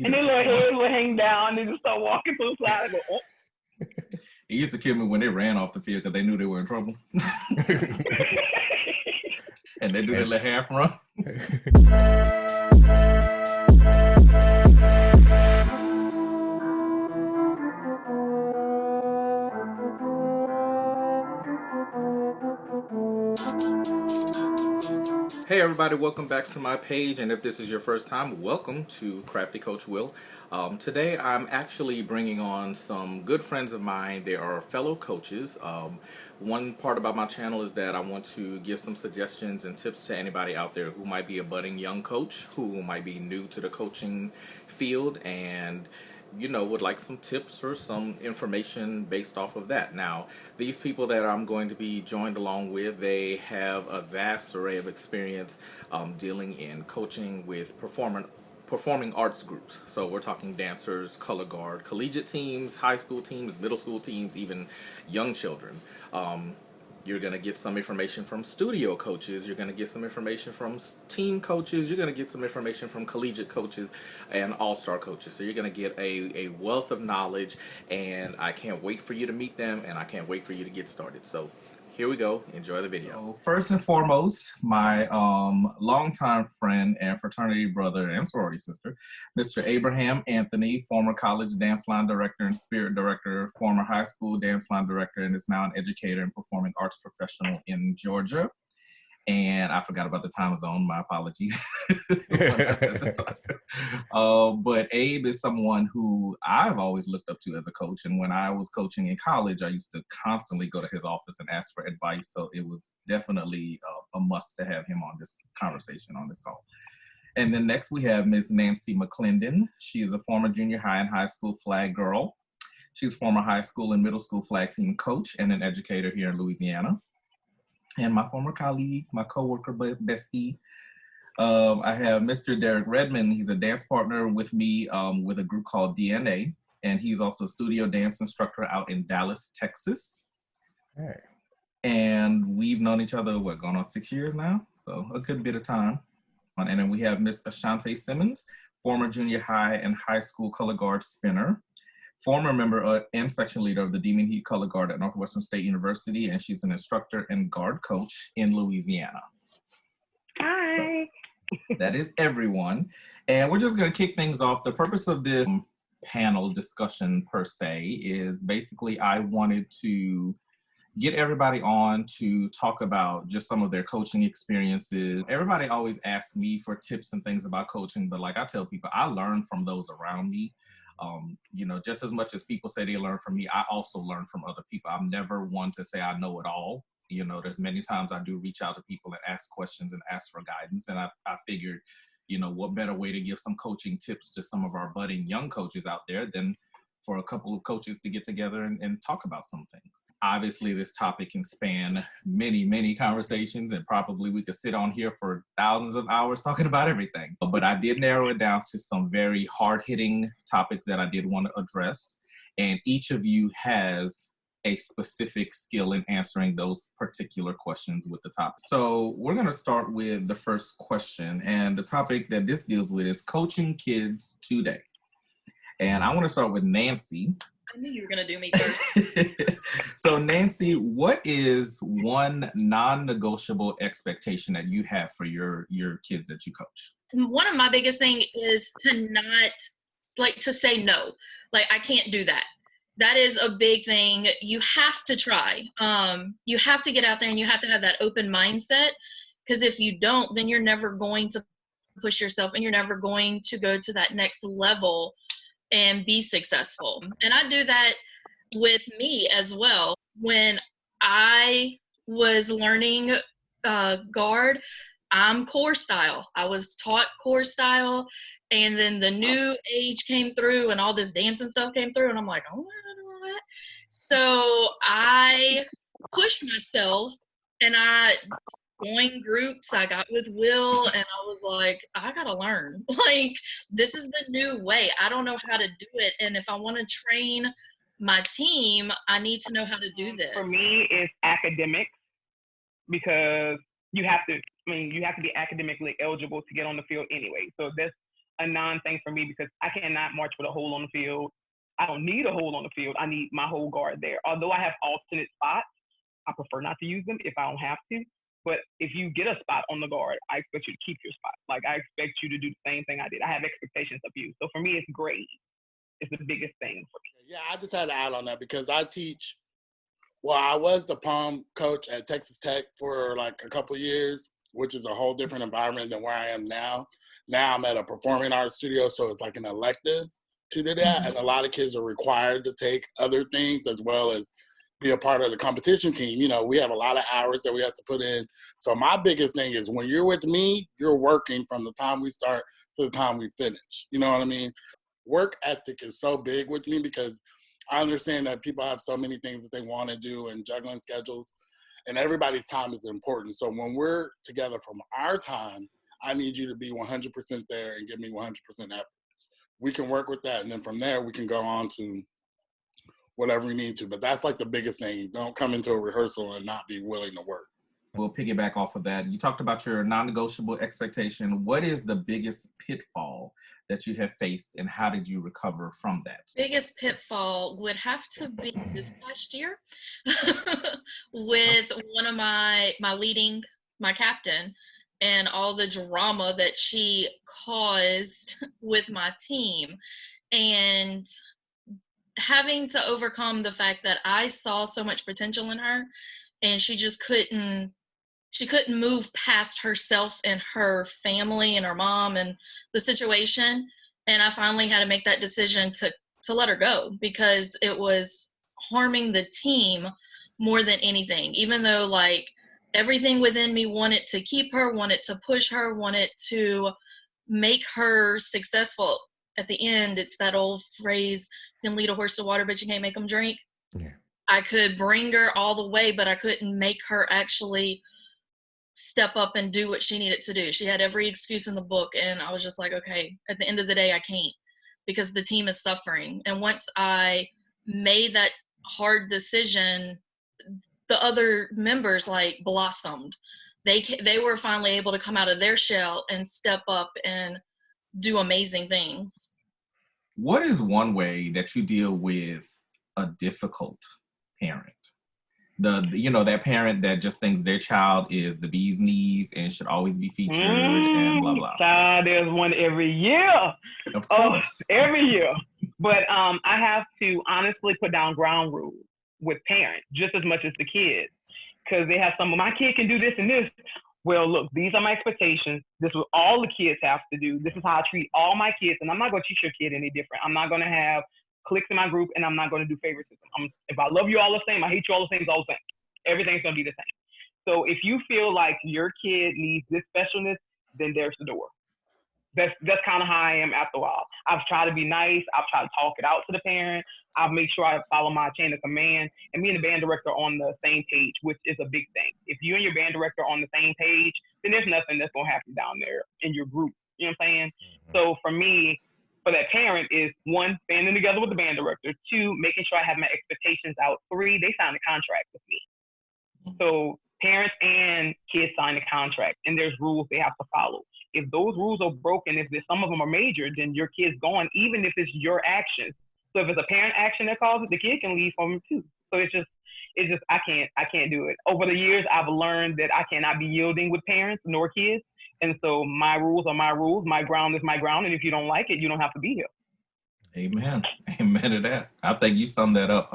And their little heads would hang down and just start walking through the slide and go, oh. It used to kill me when they ran off the field because they knew they were in trouble. And they do that little half run. Hey everybody, welcome back to my page, and if this is your first time, welcome to Crafty Coach Will. Today I'm actually bringing on some good friends of mine. They are fellow coaches. One part about my channel is that I want to give some suggestions and tips to anybody out there who might be a budding young coach, who might be new to the coaching field, and would like some tips or some information based off of that. Now, these people that I'm going to be joined along with, they have a vast array of experience dealing in coaching with performing arts groups. So we're talking dancers, color guard, collegiate teams, high school teams, middle school teams, even young children. You're going to get some information from studio coaches. You're going to get some information from team coaches. You're going to get some information from collegiate coaches and all-star coaches. So you're going to get a wealth of knowledge, and I can't wait for you to meet them, and I can't wait for you to get started. So here we go. Enjoy the video. So first and foremost, my longtime friend and fraternity brother and sorority sister, Mr. Abraham Anthony, former college dance line director and spirit director, former high school dance line director, and is now an educator and performing arts professional in Georgia. And I forgot about the time zone. My apologies. But Abe is someone who I've always looked up to as a coach. And when I was coaching in college, I used to constantly go to his office and ask for advice. So it was definitely a must to have him on this conversation, on this call. And then next we have Ms. Nancy McClendon. She is a former junior high and high school flag girl. She's a former high school and middle school flag team coach and an educator here in Louisiana. And my former colleague, my coworker, bestie, I have Mr. Derrick Redmond. He's a dance partner with me with a group called DNA, and he's also a studio dance instructor out in Dallas, Texas. Hey. And we've known each other, going on 6 years now? So a good bit of time. And then we have Miss Ashante Simmons, former junior high and high school color guard spinner, former member and section leader of the Demon Heat Color Guard at Northwestern State University, and she's an instructor and guard coach in Louisiana. Hi. So that is everyone. And we're just going to kick things off. The purpose of this panel discussion per se is basically I wanted to get everybody on to talk about just some of their coaching experiences. Everybody always asks me for tips and things about coaching, but like I tell people, I learn from those around me. Just as much as people say they learn from me, I also learn from other people. I'm never one to say I know it all. There's many times I do reach out to people and ask questions and ask for guidance. And I figured, what better way to give some coaching tips to some of our budding young coaches out there than for a couple of coaches to get together and talk about some things. Obviously, this topic can span many, many conversations, and probably we could sit on here for thousands of hours talking about everything. But I did narrow it down to some very hard-hitting topics that I did want to address. And each of you has a specific skill in answering those particular questions with the topic. So we're going to start with the first question. And the topic that this deals with is coaching kids today. And I want to start with Nancy. I knew you were going to do me first. So Nancy, what is one non-negotiable expectation that you have for your kids that you coach? One of my biggest thing is to not, to say no. I can't do that. That is a big thing. You have to try. You have to get out there and you have to have that open mindset, because if you don't, then you're never going to push yourself and you're never going to go to that next level and be successful. And I do that with me as well. When I was learning guard, I'm core style. I was taught core style, and then the new age came through and all this dancing stuff came through, and I'm like, oh, I don't know that. So I pushed myself, and I joined groups. I got with Will, and I was like, I gotta learn. This is the new way. I don't know how to do it, and if I want to train my team, I need to know how to do this. For me, it's academics, because you have to be academically eligible to get on the field anyway. So that's a non-thing for me because I cannot march with a hole on the field. I don't need a hole on the field. I need my whole guard there. Although I have alternate spots, I prefer not to use them if I don't have to. But if you get a spot on the guard, I expect you to keep your spot. Like, I expect you to do the same thing I did. I have expectations of you. So for me, it's grade. It's the biggest thing for me. Yeah, I just had to add on that because I teach. Well, I was the pom coach at Texas Tech for like a couple years, which is a whole different environment than where I am now. Now I'm at a performing arts studio, so it's like an elective to do that. And a lot of kids are required to take other things as well as be a part of the competition team. You know, we have a lot of hours that we have to put in. So my biggest thing is when you're with me, you're working from the time we start to the time we finish. You know what I mean? Work ethic is so big with me because I understand that people have so many things that they want to do and juggling schedules, and everybody's time is important. So when we're together from our time, I need you to be 100% there and give me 100% effort. We can work with that, and then from there we can go on to whatever we need to. But that's like the biggest thing. Don't come into a rehearsal and not be willing to work. We'll piggyback off of that. You talked about your non-negotiable expectation. What is the biggest pitfall that you have faced, and how did you recover from that? Biggest pitfall would have to be this past year with one of my captain, and all the drama that she caused with my team, and having to overcome the fact that I saw so much potential in her, and she just couldn't move past herself and her family and her mom and the situation. And I finally had to make that decision to let her go because it was harming the team more than anything. Even though like everything within me wanted to keep her, wanted to push her, wanted to make her successful. At the end, it's that old phrase, you can lead a horse to water, but you can't make them drink. Yeah. I could bring her all the way, but I couldn't make her actually step up and do what she needed to do. She had every excuse in the book, and I was just like, okay, at the end of the day, I can't because the team is suffering. And once I made that hard decision, the other members like blossomed. They were finally able to come out of their shell and step up and do amazing things. What is one way that you deal with a difficult parent? That parent that just thinks their child is the bee's knees and should always be featured and blah blah. Child, there's one every year. Of course. Every year. But I have to honestly put down ground rules with parents just as much as the kids, because they have my kid can do this and this. Well, look, these are my expectations. This is what all the kids have to do. This is how I treat all my kids, and I'm not going to treat your kid any different. I'm not going to have cliques in my group, and I'm not going to do favoritism. If I love you all the same, I hate you all the same, it's all the same. Everything's going to be the same. So if you feel like your kid needs this specialness, then there's the door. That's kind of how I am after a while. I've tried to be nice. I've tried to talk it out to the parent. I've made sure I follow my chain of command, and me and the band director are on the same page, which is a big thing. If you and your band director are on the same page, then there's nothing that's going to happen down there in your group. You know what I'm saying? Mm-hmm. So for me, for that parent is 1, standing together with the band director, 2, making sure I have my expectations out, 3, they sign a contract with me. Mm-hmm. So parents and kids sign a contract, and there's rules they have to follow. If those rules are broken, if some of them are major, then your kid's gone, even if it's your actions. So if it's a parent action that causes, the kid can leave from them too. So it's just I can't do it. Over the years, I've learned that I cannot be yielding with parents nor kids. And so my rules are my rules. My ground is my ground. And if you don't like it, you don't have to be here. Amen. Amen to that. I think you summed that up.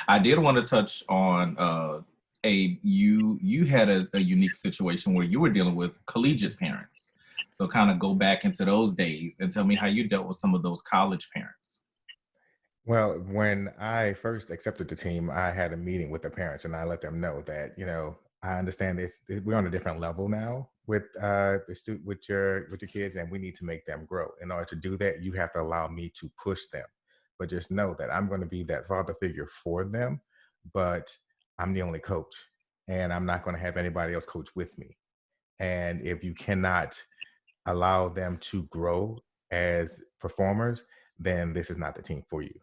I did want to touch on you had a unique situation where you were dealing with collegiate parents. So kind of go back into those days and tell me how you dealt with some of those college parents. Well, when I first accepted the team, I had a meeting with the parents, and I let them know that, I understand we're on a different level now with your kids, and we need to make them grow. In order to do that, you have to allow me to push them. But just know that I'm going to be that father figure for them, but I'm the only coach, and I'm not going to have anybody else coach with me. And if you cannot allow them to grow as performers, then this is not the team for you.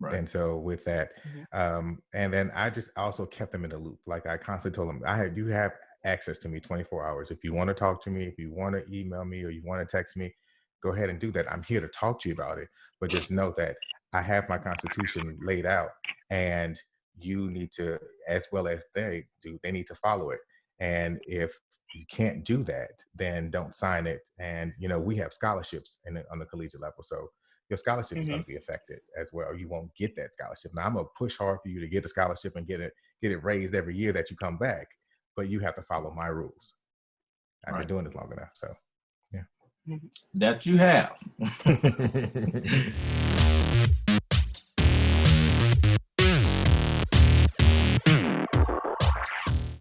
Right. And so with that, and then I just also kept them in the loop. Like I constantly told them, you have access to me 24 hours. If you want to talk to me, if you want to email me, or you want to text me, go ahead and do that. I'm here to talk to you about it, but just know that I have my Constitution laid out, and you need to, as well as they do, they need to follow it. And if you can't do that, then don't sign it. And, you know, we have scholarships on the collegiate level. So your scholarship is going to be affected as well. You won't get that scholarship. Now I'm going to push hard for you to get the scholarship and get it raised every year that you come back, but you have to follow my rules. I've been doing this long enough. So yeah. That you have.